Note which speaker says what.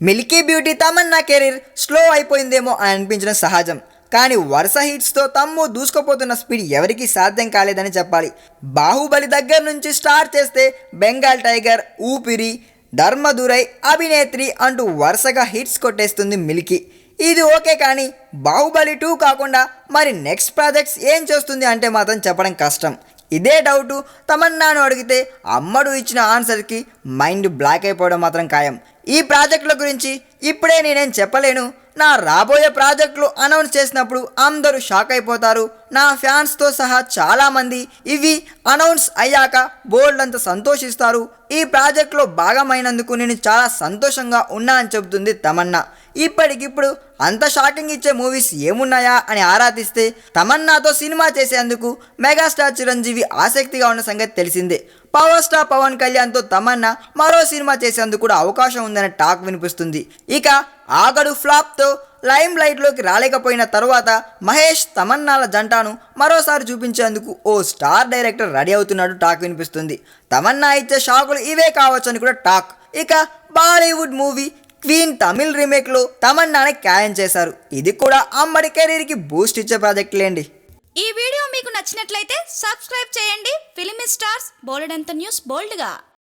Speaker 1: Milky beauty Tamannaah career slow అయిపోయిందేమో అని అనిపించడం సహజం. కానీ వరుస హిట్స్తో తమ్ము దూసుకుపోతున్న స్పీడ్ ఎవరికీ సాధ్యం కాలేదని చెప్పాలి. బాహుబలి దగ్గర నుంచి స్టార్ట్ చేస్తే బెంగాల్ టైగర్, ఊపిరి, ధర్మదురై, అభినేత్రి అంటూ వరుసగా హిట్స్ కొట్టేస్తుంది మిల్కీ. ఇది ఓకే, కానీ బాహుబలి 2 కాకుండా మరి నెక్స్ట్ ప్రాజెక్ట్స్ ఏం చేస్తుంది అంటే మాత్రం చెప్పడం కష్టం. ఇదే డౌటు తమన్నాను అడిగితే అమ్మడు ఇచ్చిన ఆన్సర్కి మైండ్ బ్లాక్ అయిపోవడం మాత్రం ఖాయం. ఈ ప్రాజెక్టుల గురించి ఇప్పుడే నేనేం చెప్పలేను. నా రాబోయే ప్రాజెక్టులు అనౌన్స్ చేసినప్పుడు అందరూ షాక్ అయిపోతారు. నా ఫ్యాన్స్తో సహా చాలామంది ఇవి అనౌన్స్ అయ్యాక బోల్డ్ అంత సంతోషిస్తారు. ఈ ప్రాజెక్టులో భాగమైనందుకు నేను చాలా సంతోషంగా ఉన్నా అని చెబుతుంది తమన్నా. ఇప్పటికిప్పుడు అంత షాకింగ్ ఇచ్చే మూవీస్ ఏమున్నాయా అని ఆరాధిస్తే తమన్నాతో సినిమా చేసేందుకు మెగాస్టార్ చిరంజీవి ఆసక్తిగా ఉన్న సంగతి తెలిసిందే. పవర్ స్టార్ పవన్ కళ్యాణ్తో తమన్నా మరో సినిమా చేసేందుకు కూడా అవకాశం ఉందనే టాక్ వినిపిస్తుంది. ఇక ఆగడు ఫ్లాప్తో లైమ్ లైట్లోకి రాలేకపోయిన తరువాత మహేష్ తమన్నాల జంటను మరోసారి చూపించేందుకు ఓ స్టార్ డైరెక్టర్ రెడీ అవుతున్నట్టు టాక్ వినిపిస్తుంది. తమన్నా ఇచ్చే షాకులు ఇవే కావచ్చని కూడా టాక్. ఇక బాలీవుడ్ మూవీ క్వీన్ తమిళ్ రీమేక్లో తమన్నాని ఖాయం చేశారు. ఇది కూడా అమ్మడి కెరీర్కి బూస్ట్ ఇచ్చే ప్రాజెక్టులేండి.
Speaker 2: ఈ వీడియో మీకు నచ్చినట్లయితే సబ్స్క్రైబ్ చేయండి. ఫిలిమి స్టార్స్ బోలెడంత న్యూస్ బోల్డ్గా.